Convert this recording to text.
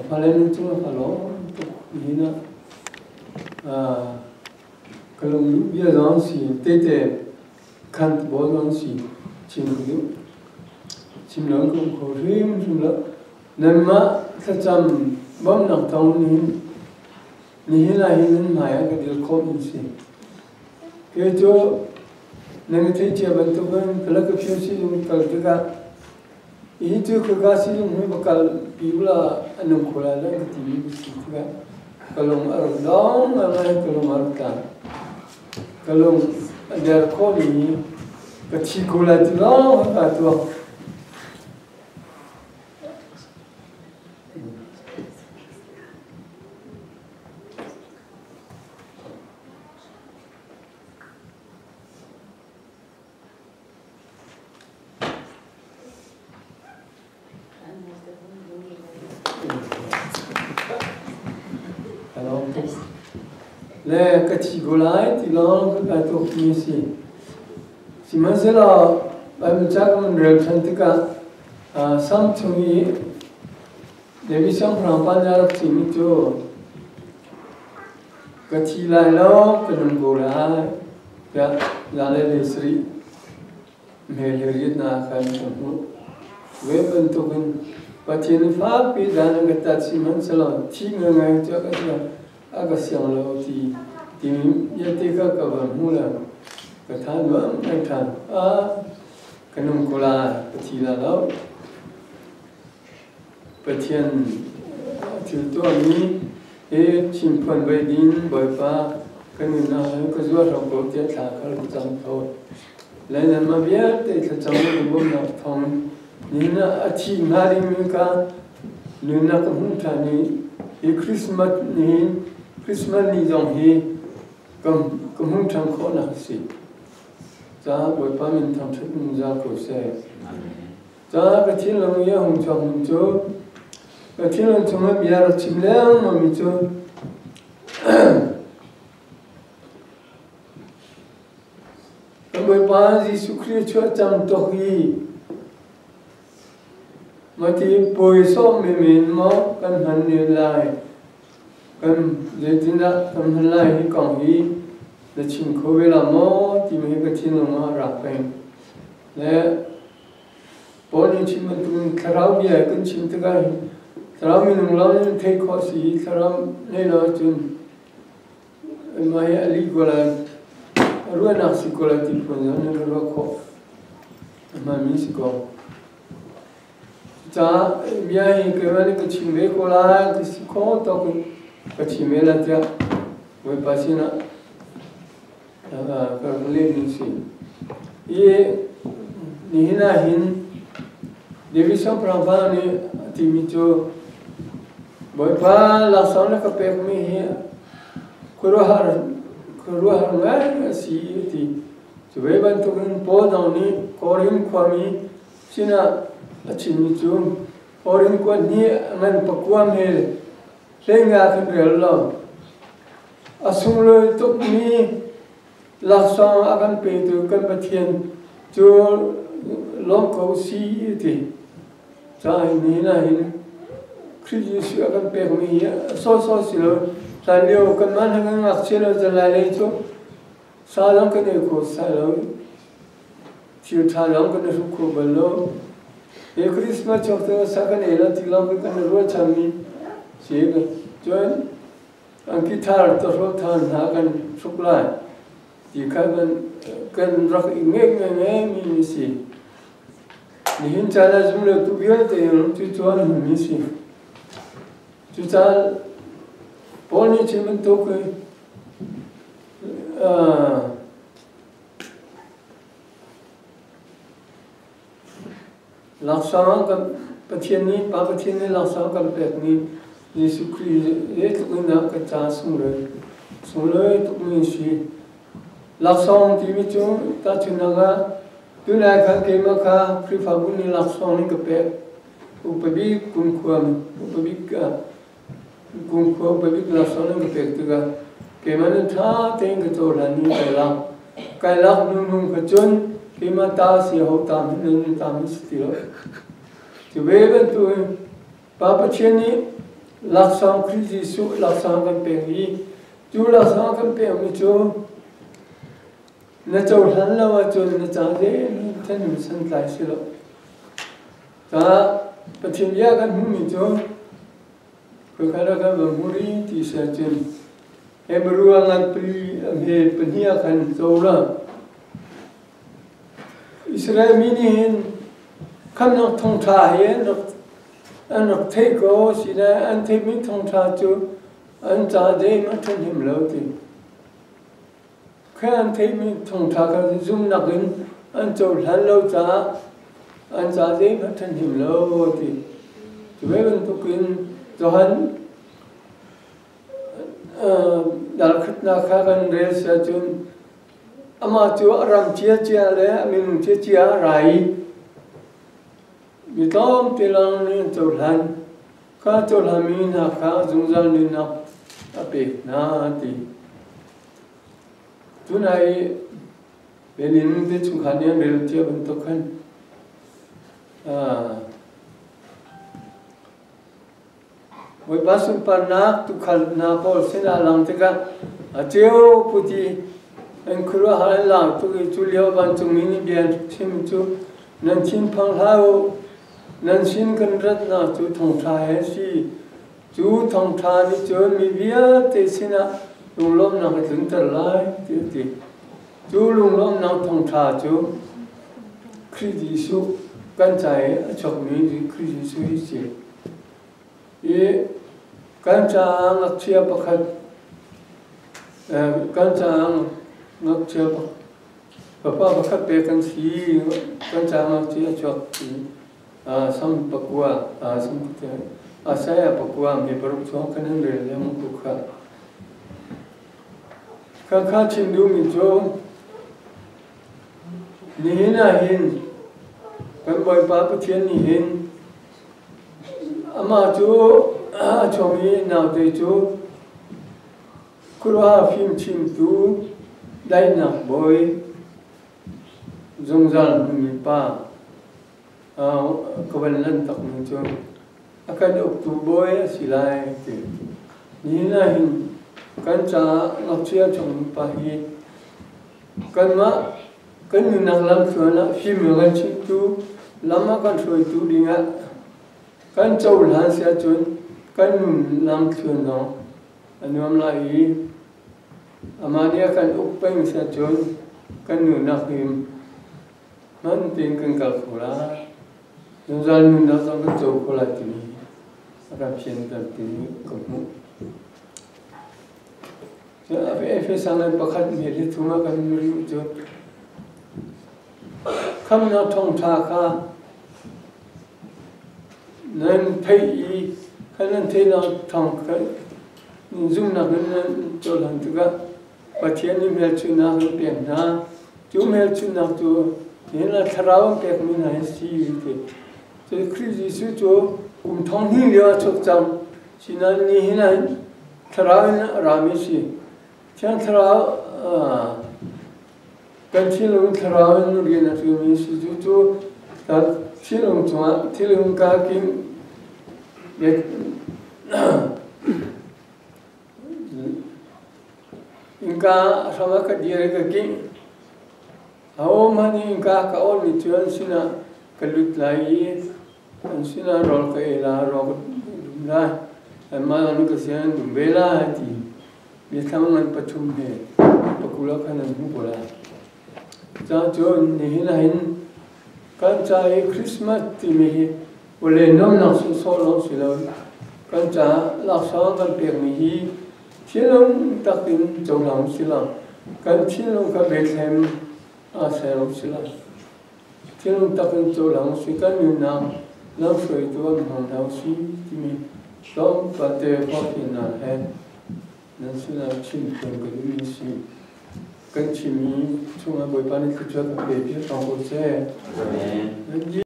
phải lên chúng phải lo thì nó cái lòng lúc bây giờ gì tê tê khăn bó nó gì chim cái chim lớn cũng khó phim chim lớn nên mà cái chăm bấm nặng thòng ni là hình mày cái điều khó như gì cái chỗ nên thấy chưa bên tôi bên cái là cái phiếu sử dụng cái cái ý chứ cái sử dụng mới bắt đầu biểu là anh không có là cái gì cái kalau ở đó mà ngay kalau ở cả kalau ada kau ni kecil gula tu lah apa tu le kecil gula itu lah apa tu misi si masa lah baca kamu dalam cantika sam cumi Dewi sang perampan jarak sini tu kecil lah lo kenal gula ya jalan lesri melihat nak kan tu bentukkan Patian fa pi dan kata si mansalah tinga ngai tu agak siang lo ti ya teka kawan mula kata dua macam kanum kola patila lo patian tu ni simpan baidin bapa kanina kazua rambut dia tak kalau jangkau lain nama biar kita jangkau belum nak thong Nina aci mari mereka nina kemudian ni Christmas ni jom hi kemudian kau nak si, jadi berapa minta cek minta proses, jadi kecil lama ya muncul, kecil lama cuma biar cimlang muncul, berapa si sukri cuaca tohi mati poiso mimin mo kan hanilai kan jetina kan hanilai kong hi le chim khowe la mo ti me ka chin ma ra pen le poni chim tu kharau bia kan chim ta ga kharau min lo ne thei kho si kharau ne lo chun ma ya ali ko la ru na si ko la ti ko ne ro kho ma mi si ko cha biai ke mani ke chimbe ko la ke si ko to ke chimbe la tia we pasina ka le ni si ye ni hina hin devi sam prabha ni ti mi cho boy pa la sam ka pe mi hi ko ro har ngai si ti so we ban to kun po dau ni ko rim khwami sina Achin itu orang kuat ni angan pakuam hel, sehingga akan berlalu. Asung lo tu ni laksang akan petu kan patian jo long kau si itu, jadi ni lah ini krisis akan petu ni so silo, saya kan mana kan aksir jalan itu, salam kan ekor salam, siu salam kan suku belo. ये क्रिसमस चौथे साकन एला तिलाम के कने रो छामी सेग जोन अंकी थार तो रो थान हाकन सुकला दिखाबन कन रख इंगे मी सी निहिन चाला जुमले तु बिया ते तु चोन मी सी तु चाल पोनी चिमन तो के laksana kan patian ni laksana kan pek ni Yesus Kristus itu ina kata sumber itu ni si laksana ti micu ta cunaga tu na kan ke maka prifabu ni laksana ni kepek upabi kumkuam upabi laksana ni kepek tu ga ke mana tha teng ke torani kailak nung kecun Kima tas ya ho tam ni tam istiro. Tu beben tu papa cheni lạc sang Christ Giêsu lạc sang kan pe hi chu lạc sang kan pe mi chu na châu hắn lâu chu na cha de thân mình san lại xí lo ta bắt thiên gia kan hu mi chu ko khara ka muri ti sa chen Hebrew ngan pri he pnia kan châu la Israel mini hin kham nok thong tha he nok anh học thấy có gì đó anh thấy mình thông thạo chứ anh trả đây mà thân hiểm lâu thì khi anh thấy mình thông thạo cái zoom nặng lên anh cho hắn lâu anh trả đây mà thân hiểm lâu thì vậy mình tôi khuyên cho hắn đã khất na khá gần đây sẽ chun ama chú ram chia lẽ mình chia rai vì tóm thì lang nên châu lan khá châu lan mình ha khá dùng dân nên na ape na thì chú này về nên thì chúng khán nhân về chia bên tôi khăn với bác sĩ pan na tu khăn na Paul xin lang thế cả chiếu puti anh kêu hai lang tu cái chú liao ban chung mình biên chim chú nên chim phang hao nên xin cần rất là chú thông thà hết gì chú thông thà đi chơi mi bia thì xin à lùng lom nào phải đứng trở lại thì chú lùng lom nào thông thà chú Christ Giêsu căn trái chọc mi thì Christ Giêsu hết gì ye căn trái ngọc chia bạc khát căn trái ngọc chia bạc bạc khát bề căn xí căn trái ngọc chia chọc sam pakua sam kute saya pakua me paruk chong kanan re lem ku kha chindu mi jo ni na hin kan boy pa pathian ni hin ama chu chomi naw te chu kurwa phim chim tu dai na boy zongzal mi pa kawan lan tak muncul akan Oktober silai ke ni na hin kan cha ngọc chia chong pahi kan ma kan ni nang lam thuna phim kan chi tu lama kan soi tu dinga kan chau lan sia chun kan nun lam thun no anuam lai amania kan ukpeng sia chun kan nun na him man tin kan kal khula chúng ta luôn đó trong cái chỗ của lại thì ra phiền tới thì cũng chứ phải sang lại bắt khách mình đi thua mà cần người chứ không nào thông thả cả nên thấy cái nên thấy nào thông cái dùng nào nên cho làm thứ cả và thiên nhiên là chuyện nào cũng biển na chúng mình chuyện nào chú thế là tháo cái mình này gì thì Christ Giêsu cho cùng thông hin liệu chok cham sinan ni hinan thara rami si chang thara kan chilung thara nu ri na tu mi si chu ta chilung chwa chilung ka kim ye inka sama ka dire ka kim ao mani inka ka ol mi chuan sina kalut lai sina rol ka ela rol la ma nu ka sian dum bela ti ni thaman pathum he pakula khanan hu bola cha chon ni hin kan cha e Christmas ti mi ole nom na so lo silo kan cha la sa kan pe mi hi chilong takin chawlang sila kan chilong ka Bethlehem selo sila chilong takin chawlang si kan yunang lang soi tuan hong dao si ti mi dom pa te phin na he nan sila chim kan ka mi si kan chimi chunga boy pa ni ku cha ka pe pi tong ko se amen